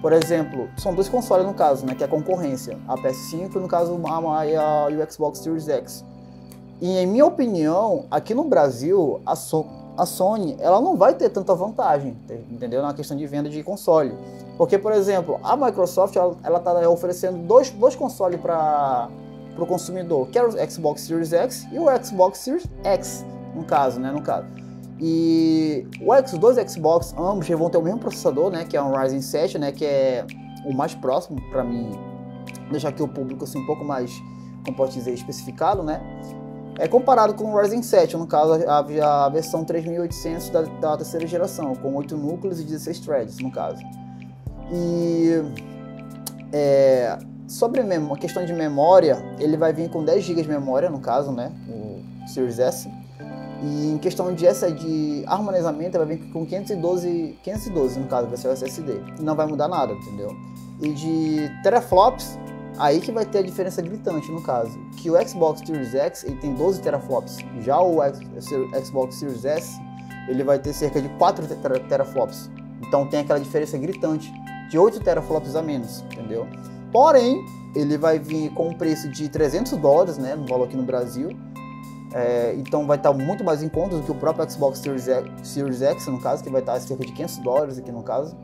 Por exemplo, são dois consoles, no caso, né? Que é a concorrência. A PS5 e, no caso, e o Xbox Series X. E, em minha opinião, aqui no Brasil, a Sony, ela não vai ter tanta vantagem, entendeu? Na questão de venda de console. Porque, por exemplo, a Microsoft, ela tá oferecendo dois consoles para o consumidor, que é o Xbox Series X e o Xbox Series X, no caso, né? E os dois Xbox, ambos vão ter o mesmo processador, né? Que é um Ryzen 7, né? Que é o mais próximo, para mim, deixar aqui o público assim, um pouco mais, como posso dizer, especificado, né? Comparado com o Ryzen 7, no caso, a versão 3800 da terceira geração, com 8 núcleos e 16 threads, no caso. E sobre a questão de memória, ele vai vir com 10 GB de memória, no caso, né? O Series S. E em questão de harmonizamento, vai vir com 512, no caso, vai ser o SSD. E não vai mudar nada, entendeu? E de teraflops, aí que vai ter a diferença gritante, no caso. Que o Xbox Series X, ele tem 12 teraflops. Já o Xbox Series S, ele vai ter cerca de 4 teraflops. Então tem aquela diferença gritante de 8 teraflops a menos, entendeu? Porém, ele vai vir com um preço de $300, né, no valor aqui no Brasil. Então vai estar muito mais em conta do que o próprio Xbox Series X, no caso, que vai estar cerca de $500 aqui no caso.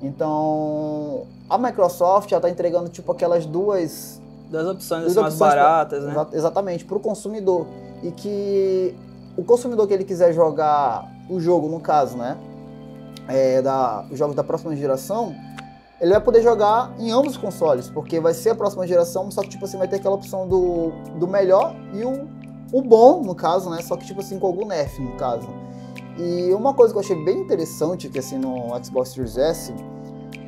Então, a Microsoft já está entregando tipo aquelas duas opções mais baratas, né? Exatamente, para o consumidor. E que o consumidor que ele quiser jogar o jogo, no caso, né, os jogos da próxima geração, ele vai poder jogar em ambos os consoles, porque vai ser a próxima geração, só que tipo assim, vai ter aquela opção do melhor e o bom, no caso, né, só que tipo assim, com algum nerf, no caso. E uma coisa que eu achei bem interessante que assim no Xbox Series S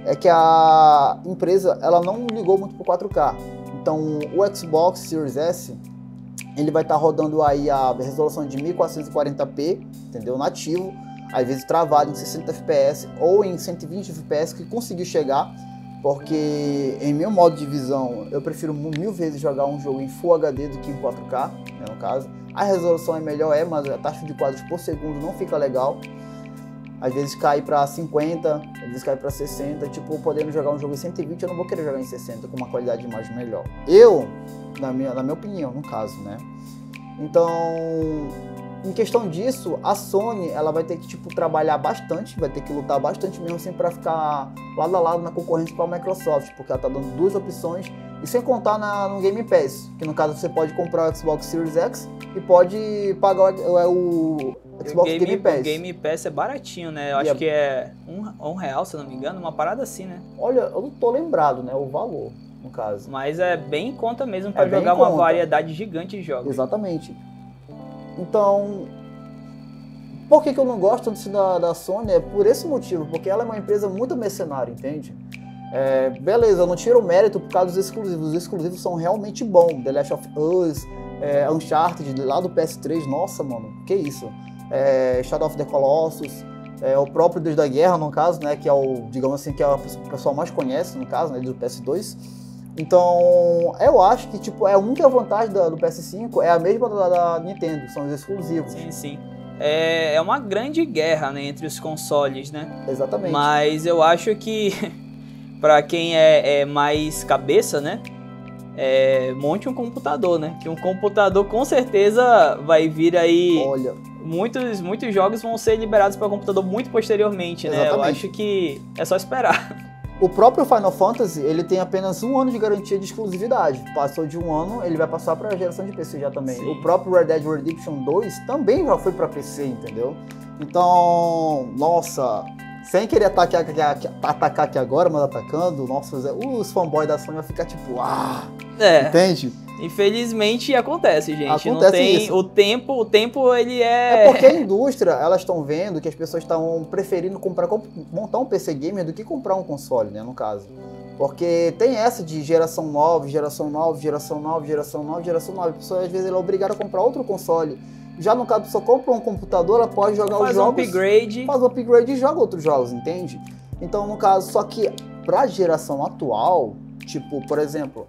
é que a empresa ela não ligou muito pro 4K. Então o Xbox Series S ele vai estar rodando aí a resolução de 1440p, entendeu? Nativo, às vezes travado em 60 fps ou em 120 fps que conseguiu chegar, porque em meu modo de visão eu prefiro 1000 vezes jogar um jogo em Full HD do que em 4K, né, no caso. A resolução é melhor, mas a taxa de quadros por segundo não fica legal. Às vezes cai para 50, às vezes cai para 60, tipo, podendo jogar um jogo em 120, eu não vou querer jogar em 60 com uma qualidade de imagem melhor. Na minha opinião, no caso, né? Então, em questão disso, a Sony, ela vai ter que, tipo, trabalhar bastante, vai ter que lutar bastante mesmo assim para ficar lado a lado na concorrência com a Microsoft, porque ela tá dando duas opções, e sem contar no Game Pass, que no caso você pode comprar o Xbox Series X e pode pagar o Xbox Game Pass. O Game Pass é baratinho, né? Eu acho que é R$1, se eu não me engano, uma parada assim, né? Olha, eu não tô lembrado, né, o valor, no caso. Mas é bem em conta mesmo para jogar uma variedade gigante de jogos. Exatamente. Então, por que eu não gosto da Sony? É por esse motivo, porque ela é uma empresa muito mercenária, entende? Beleza, eu não tiro o mérito por causa dos exclusivos. Os exclusivos são realmente bons. The Last of Us, Uncharted, lá do PS3, nossa, mano, que isso? Shadow of the Colossus, o próprio Deus da Guerra, no caso, né, que é o, digamos assim, que é o pessoal mais conhece, no caso, né, do PS2. Então, eu acho que, tipo, a única vantagem do PS5 é a mesma da Nintendo, são os exclusivos. Sim, sim. É uma grande guerra, né, entre os consoles, né? Exatamente. Mas eu acho que, pra quem é mais cabeça, né, monte um computador, né? Que um computador com certeza vai vir aí... Olha... Muitos jogos vão ser liberados para computador muito posteriormente, né? Exatamente. Eu acho que é só esperar. O próprio Final Fantasy, ele tem apenas 1 ano de garantia de exclusividade. Passou de 1 ano, ele vai passar para a geração de PC já também. Sim. O próprio Red Dead Redemption 2 também já foi para PC, entendeu? Então, nossa, sem querer atacar aqui agora, mas atacando, nossa, os fanboys da Sony vão ficar tipo, entende? Infelizmente acontece, gente. Acontece não tem isso. O tempo ele É porque a indústria, elas estão vendo que as pessoas estão preferindo montar um PC gamer do que comprar um console, né, no caso. Porque tem essa de geração nova. A pessoa às vezes ela é obrigada a comprar outro console. Já no caso, só compra um computador, ela pode jogar os jogos. Faz um upgrade e joga outros jogos, entende? Então, no caso, só que pra geração atual, tipo, por exemplo,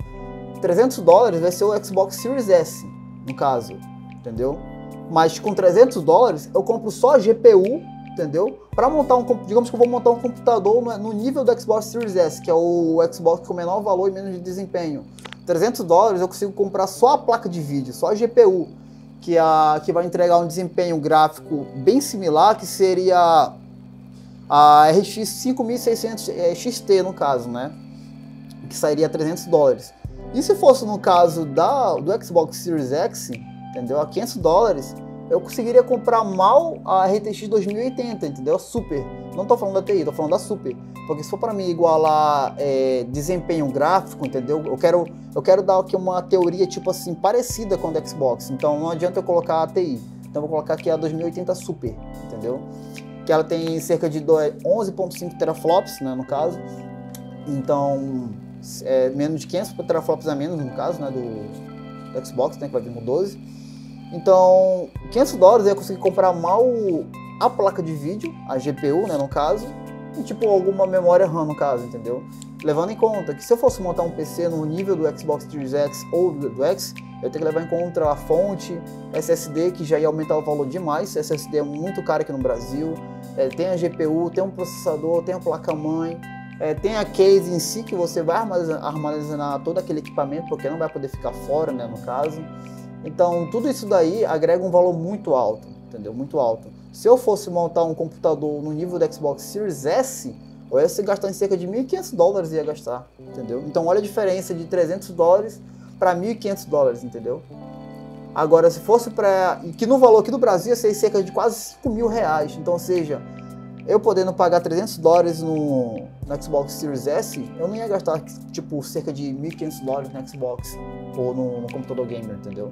$300 vai ser o Xbox Series S, no caso, entendeu? Mas com $300 eu compro só a GPU, entendeu? Para montar digamos que eu vou montar um computador no nível do Xbox Series S, que é o Xbox com menor valor e menos de desempenho. $300 eu consigo comprar só a placa de vídeo, só a GPU, que vai entregar um desempenho gráfico bem similar, que seria a RX 5600 XT, no caso, né? Que sairia $300. E se fosse no caso do Xbox Series X, entendeu? A $500, eu conseguiria comprar mal a RTX 2080, entendeu? Super. Não tô falando da TI, tô falando da Super. Porque se for para mim igualar desempenho gráfico, entendeu? Eu quero dar aqui uma teoria, tipo assim, parecida com a do Xbox. Então não adianta eu colocar a TI. Então eu vou colocar aqui a 2080 Super, entendeu? Que ela tem cerca de 11.5 teraflops, né, no caso. Então... menos de 500 teraflops a menos, no caso, né, do Xbox, né, que vai vir no 12. Então, $500 eu consegui comprar mal a placa de vídeo, a GPU, né, no caso, e tipo alguma memória RAM, no caso, entendeu? Levando em conta que se eu fosse montar um PC no nível do Xbox Series X ou do X, eu tenho que levar em conta a fonte, SSD, que já ia aumentar o valor demais. SSD é muito caro aqui no Brasil. Tem a GPU, tem um processador, tem a placa-mãe, tem a case em si, que você vai armazenar todo aquele equipamento, porque não vai poder ficar fora, né, no caso. Então, tudo isso daí agrega um valor muito alto, entendeu? Muito alto. Se eu fosse montar um computador no nível do Xbox Series S, eu ia gastar em cerca de $1.500, ia gastar, entendeu? Então, olha a diferença de $300 para $1.500, entendeu? Agora, se fosse para... que no valor aqui do Brasil ia ser cerca de quase R$5.000. Então, ou seja, eu podendo pagar $300 no Xbox Series S, eu não ia gastar, tipo, cerca de $1.500 no Xbox ou no computador gamer, entendeu?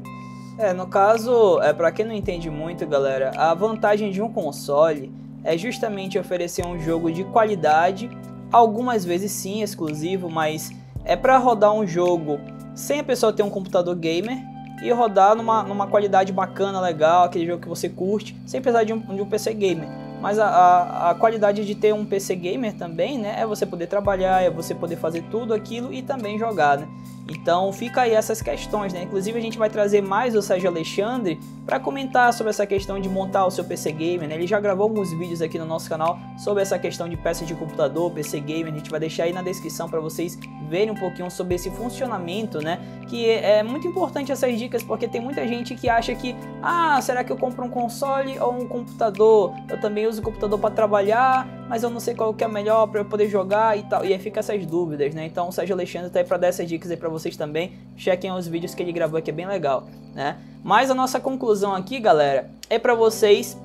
No caso, para quem não entende muito, galera, a vantagem de um console é justamente oferecer um jogo de qualidade, algumas vezes sim, exclusivo, mas é para rodar um jogo sem a pessoa ter um computador gamer e rodar numa qualidade bacana, legal, aquele jogo que você curte, sem precisar de um PC gamer. Mas a qualidade de ter um PC gamer também, né, é você poder trabalhar, é você poder fazer tudo aquilo e também jogar, né? Então fica aí essas questões, né? Inclusive a gente vai trazer mais o Sérgio Alexandre para comentar sobre essa questão de montar o seu PC gamer, né? Ele já gravou alguns vídeos aqui no nosso canal sobre essa questão de peças de computador, PC gamer. A gente vai deixar aí na descrição para vocês verem um pouquinho sobre esse funcionamento, né? Que é muito importante essas dicas, porque tem muita gente que acha que, será que eu compro um console ou um computador? Eu também uso o computador para trabalhar, mas eu não sei qual que é melhor para eu poder jogar e tal. E aí fica essas dúvidas, né? Então o Sérgio Alexandre tá aí para dar essas dicas aí para vocês também. Chequem os vídeos que ele gravou, que é bem legal, né? Mas a nossa conclusão aqui, galera, é para vocês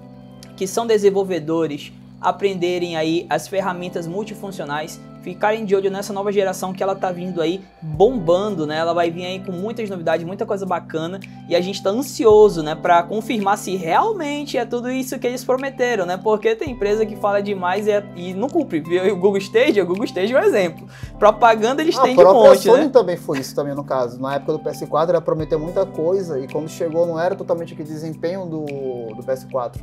que são desenvolvedores aprenderem aí as ferramentas multifuncionais, ficarem de olho nessa nova geração que ela tá vindo aí bombando, né? Ela vai vir aí com muitas novidades, muita coisa bacana, e a gente tá ansioso, né, para confirmar se realmente é tudo isso que eles prometeram, né? Porque tem empresa que fala demais e não cumpre. Viu? O Google Stadia é um exemplo. Propaganda eles têm de monte, a Sony, né? também foi isso também no caso. Na época do PS4 ela prometeu muita coisa e quando chegou não era totalmente aquele desempenho do PS4.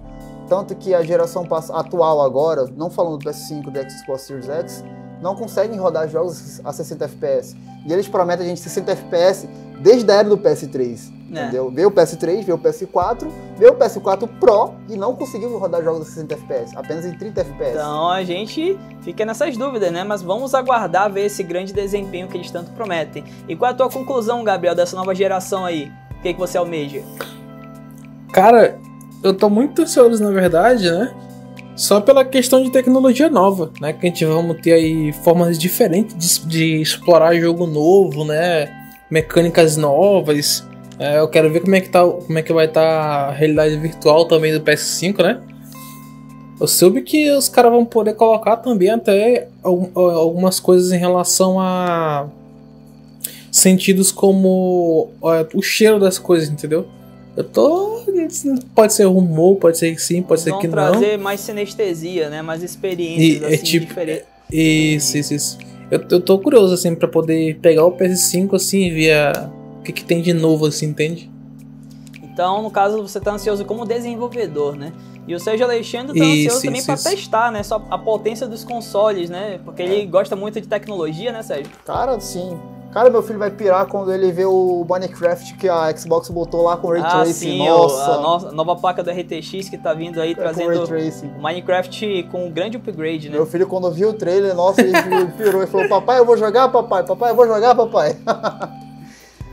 Tanto que a geração atual agora, não falando do PS5 do Xbox Series X, não conseguem rodar jogos a 60 FPS. E eles prometem a gente 60 FPS desde a era do PS3. Entendeu? Veio o PS3, veio o PS4, veio o PS4 Pro e não conseguiu rodar jogos a 60 FPS, apenas em 30 FPS. Então a gente fica nessas dúvidas, né? Mas vamos aguardar ver esse grande desempenho que eles tanto prometem. E qual é a tua conclusão, Gabriel, dessa nova geração aí? O que você almeja? Cara, eu tô muito ansioso, na verdade, né? Só pela questão de tecnologia nova, né? Que a gente vamos ter aí formas diferentes de explorar jogo novo, né? Mecânicas novas. Eu quero ver como é que vai estar a realidade virtual também do PS5, né? Eu soube que os caras vão poder colocar também até algumas coisas em relação a sentidos como o cheiro das coisas, entendeu? Pode ser rumor, pode ser que sim, pode ser que não. Vão trazer mais sinestesia, né? Mais experiências assim, diferentes. Isso. Eu tô curioso, assim, pra poder pegar o PS5, assim, e ver o que tem de novo, assim, entende? Então, no caso, você tá ansioso como desenvolvedor, né? E o Sérgio Alexandre tá ansioso também pra testar, né? Só a potência dos consoles, né? Porque ele gosta muito de tecnologia, né, Sérgio? Cara, sim. Cara, meu filho vai pirar quando ele vê o Minecraft que a Xbox botou lá com Ray Tracing. Sim, nossa. A nova placa da RTX que tá vindo aí, trazendo o Minecraft com um grande upgrade, né? Meu filho, quando viu o trailer, nossa, ele pirou e falou, papai, eu vou jogar, papai, eu vou jogar, papai.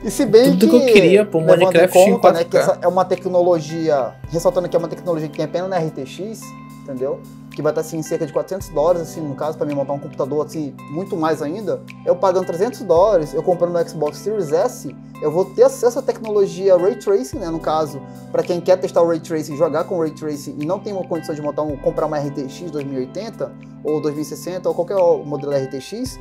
E se bem tudo que eu queria, pô, Minecraft em 4K. Né, que essa é uma tecnologia, ressaltando que é uma tecnologia que tem apenas na RTX, entendeu? Que vai estar assim, em cerca de $400, assim, no caso, para mim montar um computador assim, muito mais ainda, eu pagando $300, eu comprando no Xbox Series S, eu vou ter acesso à tecnologia Ray Tracing, né, no caso, para quem quer testar o Ray Tracing, jogar com o Ray Tracing e não tem uma condição de comprar uma RTX 2080 ou 2060 ou qualquer modelo RTX,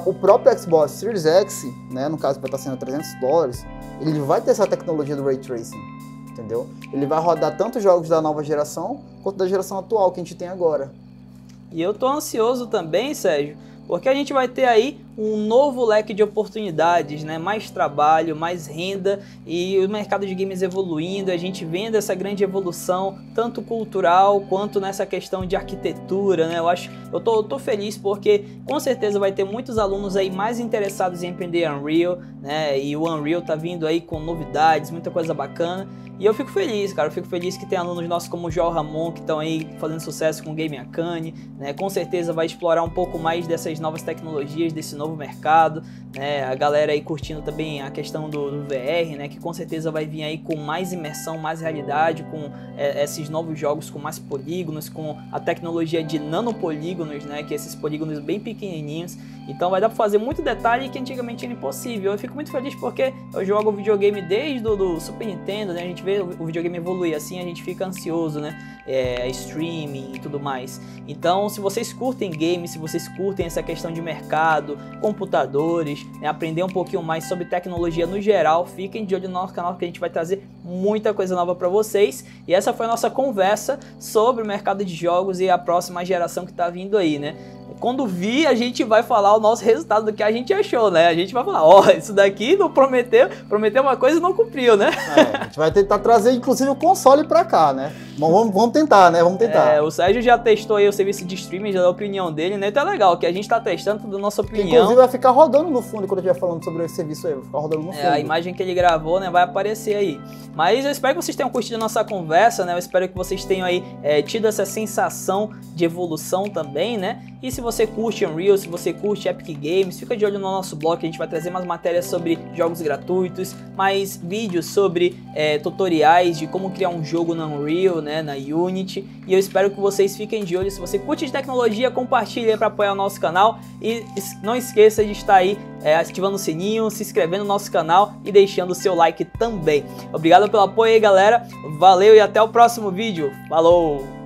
o próprio Xbox Series X, né, no caso vai estar sendo $300, ele vai ter essa tecnologia do Ray Tracing. Entendeu? Ele vai rodar tanto jogos da nova geração quanto da geração atual que a gente tem agora. E eu tô ansioso também, Sérgio, porque a gente vai ter aí um novo leque de oportunidades, né? Mais trabalho, mais renda e o mercado de games evoluindo, a gente vendo essa grande evolução, tanto cultural quanto nessa questão de arquitetura, né? Eu tô feliz porque com certeza vai ter muitos alunos aí mais interessados em aprender Unreal, né? E o Unreal tá vindo aí com novidades, muita coisa bacana. E eu fico feliz, cara, eu fico feliz que tem alunos nossos como o João Ramon, que estão aí fazendo sucesso com o Game Arcane, né? Com certeza vai explorar um pouco mais dessas novas tecnologias, desse novo mercado, né? A galera aí curtindo também a questão do VR, né? Que com certeza vai vir aí com mais imersão, mais realidade, com esses novos jogos com mais polígonos, com a tecnologia de nanopolígonos, né? Que esses polígonos bem pequenininhos. Então vai dar pra fazer muito detalhe que antigamente era impossível. Eu fico muito feliz porque eu jogo videogame desde o Super Nintendo, né? A gente vê o videogame evoluir assim, a gente fica ansioso, né? Streaming e tudo mais. Então, se vocês curtem games, se vocês curtem essa questão de mercado, computadores, né? Aprender um pouquinho mais sobre tecnologia no geral, fiquem de olho no nosso canal que a gente vai trazer muita coisa nova para vocês. E essa foi a nossa conversa sobre o mercado de jogos e a próxima geração que tá vindo aí, né? Quando vir, a gente vai falar o nosso resultado do que a gente achou, né? A gente vai falar, ó, isso daqui não prometeu uma coisa e não cumpriu, né? A gente vai tentar trazer, inclusive, o console pra cá, né? Vamos tentar, né? Vamos tentar. O Sérgio já testou aí o serviço de streaming, já deu a opinião dele, né? Então é legal, que a gente tá testando toda a nossa opinião. Inclusive vai ficar rodando no fundo quando eu estiver falando sobre esse serviço aí, vai ficar rodando no fundo. A imagem que ele gravou, né, vai aparecer aí. Mas eu espero que vocês tenham curtido a nossa conversa, né? Eu espero que vocês tenham aí tido essa sensação de evolução também, né? E se você curte Unreal, se você curte Epic Games, fica de olho no nosso blog, a gente vai trazer mais matérias sobre jogos gratuitos, mais vídeos sobre tutoriais de como criar um jogo na Unreal, né, na Unity. E eu espero que vocês fiquem de olho. Se você curte de tecnologia, compartilhe aí para apoiar o nosso canal. E não esqueça de estar aí ativando o sininho, se inscrevendo no nosso canal e deixando o seu like também. Obrigado pelo apoio aí, galera. Valeu e até o próximo vídeo. Falou!